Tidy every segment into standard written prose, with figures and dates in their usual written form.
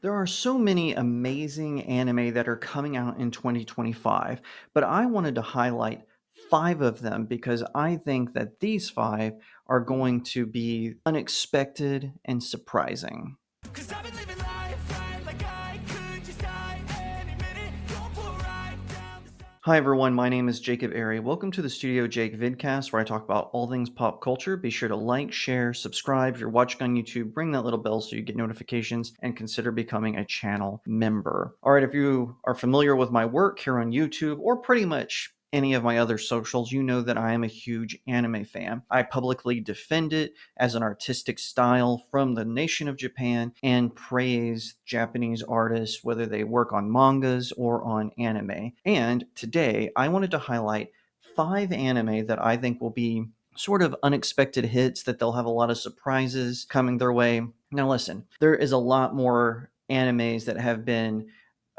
There are so many amazing anime that are coming out in 2025, but I wanted to highlight five of them because I think that these five are going to be unexpected and surprising. Cause I've been living life right like I could just die any minute. Going for a ride down the side. Hi everyone, my name is Jacob Airy. Welcome to the StudioJake vidcast where I talk about all things pop culture. Be sure to like, share, subscribe. If you're watching on YouTube, ring that little bell so you get notifications and consider becoming a channel member. All right, if you are familiar with my work here on YouTube or pretty much any of my other socials, you know that I am a huge anime fan. I publicly defend it as an artistic style from the nation of Japan and praise Japanese artists, whether they work on mangas or on anime. And today I wanted to highlight five anime that I think will be sort of unexpected hits, that they'll have a lot of surprises coming their way. Now, listen, there is a lot more animes that have been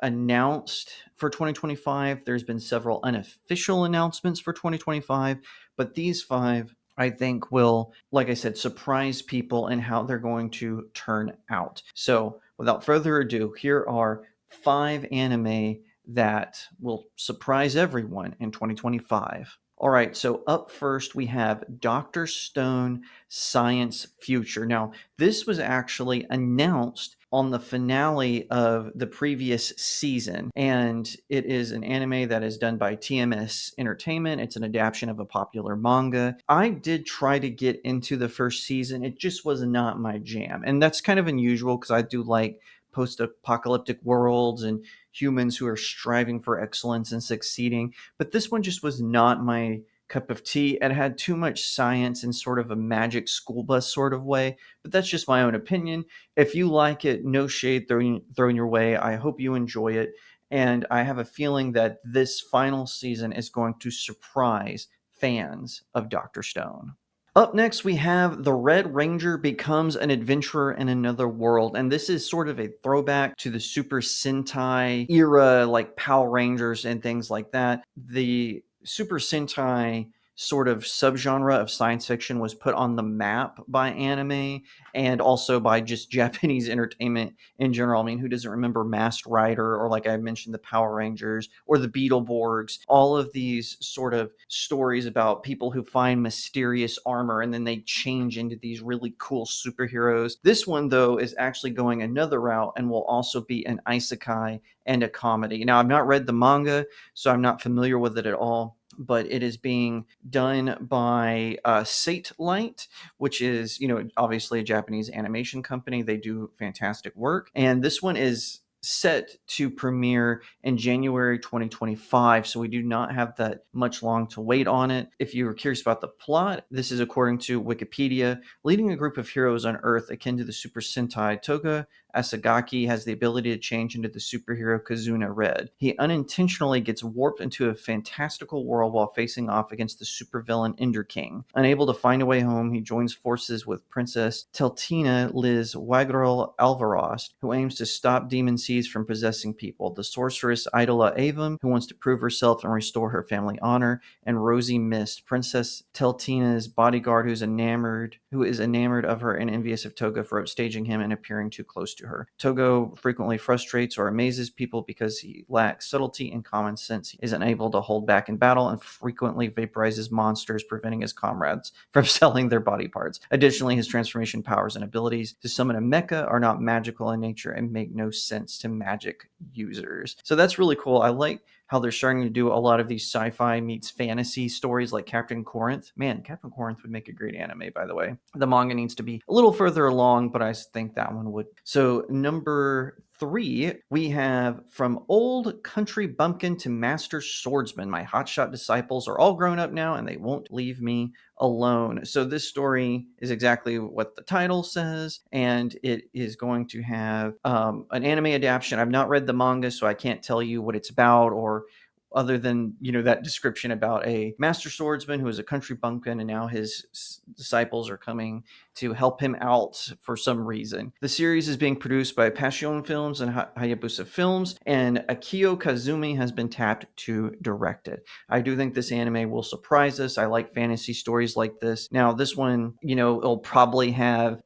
announced for 2025. There's been several unofficial announcements for 2025, but these five I think will, like I said, surprise people in how they're going to turn out. So, without further ado, here are five anime that will surprise everyone in 2025. All right, so up first we have Dr. Stone Science Future. Now, this was actually announced on the finale of the previous season, and it is an anime that is done by TMS Entertainment. It's an adaptation of a popular manga. I did try to get into the first season, it just was not my jam, and that's kind of unusual because I do like post-apocalyptic worlds and humans who are striving for excellence and succeeding, but this one just was not my cup of tea. It had too much science in sort of a magic school bus sort of way, but that's just my own opinion. If you like it, no shade thrown your way. I hope you enjoy it, and I have a feeling that this final season is going to surprise fans of Dr. Stone. Up next, we have The Red Ranger Becomes an Adventurer in Another World. And this is sort of a throwback to the Super Sentai era, like Power Rangers and things like that. The Super Sentai sort of subgenre of science fiction was put on the map by anime and also by just Japanese entertainment in general. I mean, who doesn't remember Masked Rider, or like I mentioned, the Power Rangers or the Beetleborgs? All of these sort of stories about people who find mysterious armor and then they change into these really cool superheroes. This one, though, is actually going another route and will also be an isekai and a comedy. Now, I've not read the manga, so I'm not familiar with it at all, but it is being done by Satelight, which is, obviously a Japanese animation company. They do fantastic work. And this one is set to premiere in January 2025, so we do not have that much long to wait on it. If you were curious about the plot, this is according to Wikipedia. Leading a group of heroes on Earth akin to the Super Sentai, Toga Asagaki has the ability to change into the superhero Kazuna Red. He unintentionally gets warped into a fantastical world while facing off against the supervillain Ender King. Unable to find a way home, he joins forces with Princess Teltina Liz Wagrel Alvarost, who aims to stop demon seeds from possessing people, the sorceress Idola Avum, who wants to prove herself and restore her family honor, and Rosie Mist, Princess Teltina's bodyguard who is enamored of her and envious of Toga for upstaging him and appearing too close to her. Togo frequently frustrates or amazes people because he lacks subtlety and common sense. He is unable to hold back in battle and frequently vaporizes monsters, preventing his comrades from selling their body parts. Additionally, his transformation powers and abilities to summon a mecha are not magical in nature and make no sense to magic users. So that's really cool. I like how they're starting to do a lot of these sci-fi meets fantasy stories like Captain Corinth. Man, Captain Corinth would make a great anime, by the way. The manga needs to be a little further along, but I think that one would. So number 3, we have From Old Country Bumpkin to Master Swordsman. My hotshot disciples are all grown up now and they won't leave me alone. So this story is exactly what the title says, and it is going to have an anime adaptation. I've not read the manga, so I can't tell you what it's about, or other than that description about a master swordsman who is a country bumpkin and now his disciples are coming to help him out for some reason. The series is being produced by Passion Films and Hayabusa Films, and Akio Kazumi has been tapped to direct it. I do think this anime will surprise us. I like fantasy stories like this. Now, this one, it'll probably have,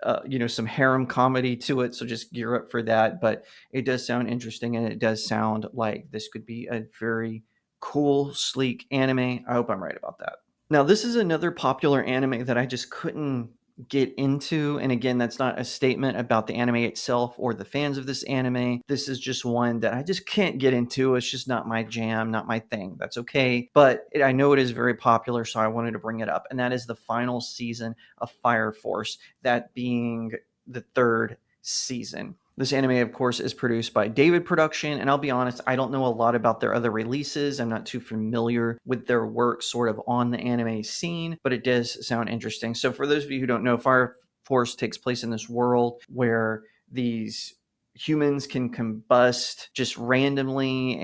some harem comedy to it, so just gear up for that. But it does sound interesting, and it does sound like this could be a very cool, sleek anime. I hope I'm right about that. Now, this is another popular anime that I just couldn't get into. And again, that's not a statement about the anime itself or the fans of this anime. This is just one that I just can't get into. It's just not my jam, not my thing. That's okay. But I know it is very popular, so I wanted to bring it up. And that is the final season of Fire Force, that being the third season. This anime, of course, is produced by David Production, and I'll be honest, I don't know a lot about their other releases. I'm not too familiar with their work sort of on the anime scene, but it does sound interesting. So for those of you who don't know, Fire Force takes place in this world where these humans can combust just randomly,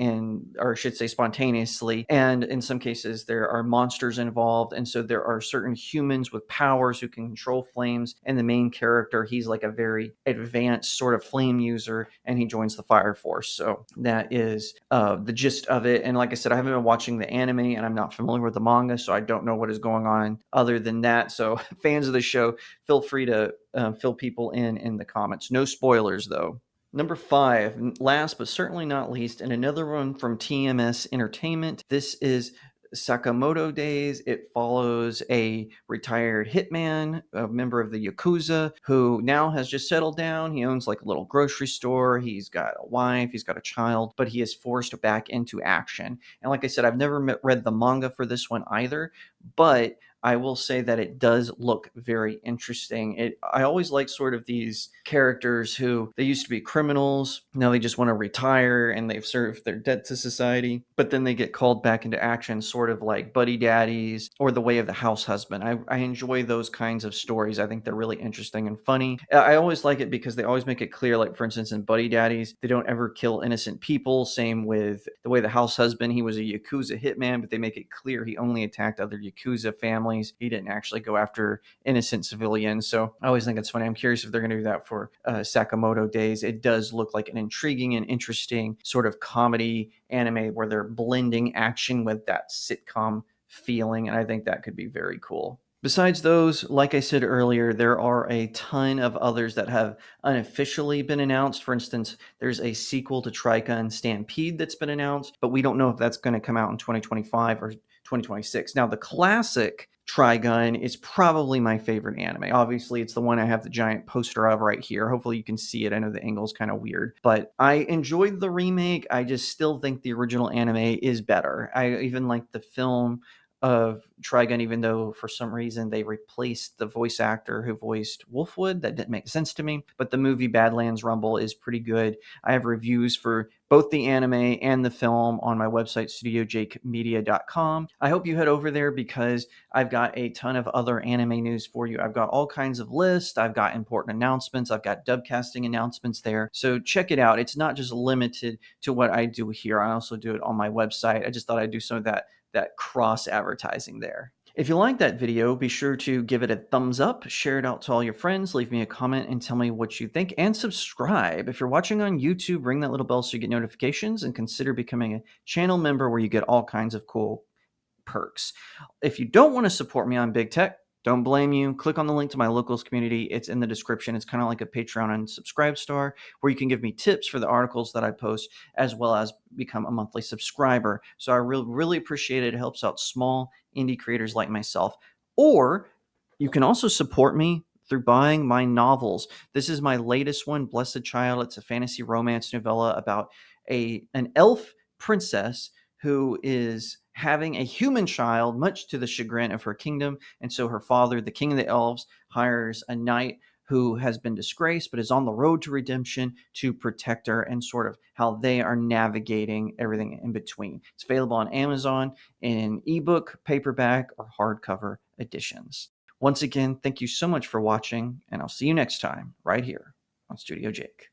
or I should say spontaneously, and in some cases there are monsters involved, and so there are certain humans with powers who can control flames, and the main character, he's like a very advanced sort of flame user, and he joins the Fire Force. So that is the gist of it. And like I said, I haven't been watching the anime, and I'm not familiar with the manga, so I don't know what is going on other than that. So fans of the show, feel free to fill people in the comments. No spoilers though. Number 5, last but certainly not least, and another one from TMS Entertainment. This is Sakamoto Days. It follows a retired hitman, a member of the Yakuza, who now has just settled down. He owns like a little grocery store. He's got a wife, he's got a child, but he is forced back into action. And like I said, I've never read the manga for this one either, but I will say that it does look very interesting. I always like sort of these characters who they used to be criminals, now they just want to retire and they've served their debt to society, but then they get called back into action, sort of like Buddy Daddies or The Way of the House Husband. I enjoy those kinds of stories. I think they're really interesting and funny. I always like it because they always make it clear, like for instance in Buddy Daddies, they don't ever kill innocent people. Same with The Way of the House Husband, he was a Yakuza hitman, but they make it clear he only attacked other Yakuza families. He didn't actually go after innocent civilians. So I always think it's funny. I'm curious if they're going to do that for Sakamoto Days. It does look like an intriguing and interesting sort of comedy anime where they're blending action with that sitcom feeling, and I think that could be very cool. Besides those, like I said earlier, there are a ton of others that have unofficially been announced. For instance, there's a sequel to Trigun Stampede that's been announced, but we don't know if that's going to come out in 2025 or 2026. Now, the classic Trigun is probably my favorite anime. Obviously, it's the one I have the giant poster of right here. Hopefully you can see it. I know the angle's kind of weird, but I enjoyed the remake. I just still think the original anime is better. I even like the film of Trigun, even though for some reason they replaced the voice actor who voiced Wolfwood. That didn't make sense to me. But the movie Badlands Rumble is pretty good. I have reviews for both the anime and the film on my website, StudioJakeMedia.com. I hope you head over there because I've got a ton of other anime news for you. I've got all kinds of lists. I've got important announcements. I've got dubcasting announcements there. So check it out. It's not just limited to what I do here. I also do it on my website. I just thought I'd do some of that cross advertising there. If you like that video, be sure to give it a thumbs up, share it out to all your friends, leave me a comment and tell me what you think, and subscribe. If you're watching on YouTube, ring that little bell so you get notifications, and consider becoming a channel member where you get all kinds of cool perks. If you don't want to support me on Big Tech, don't blame you. Click on the link to my locals community. It's in the description. It's kind of like a Patreon and Subscribe Star where you can give me tips for the articles that I post, as well as become a monthly subscriber. So I really appreciate it. It helps out small indie creators like myself. Or you can also support me through buying my novels. This is my latest one, Blessed Child. It's a fantasy romance novella about an elf princess who is having a human child, much to the chagrin of her kingdom. And so her father, the king of the elves, hires a knight who has been disgraced but is on the road to redemption to protect her, and sort of how they are navigating everything in between. It's available on Amazon in ebook, paperback, or hardcover editions. Once again, thank you so much for watching, and I'll see you next time right here on Studio Jake.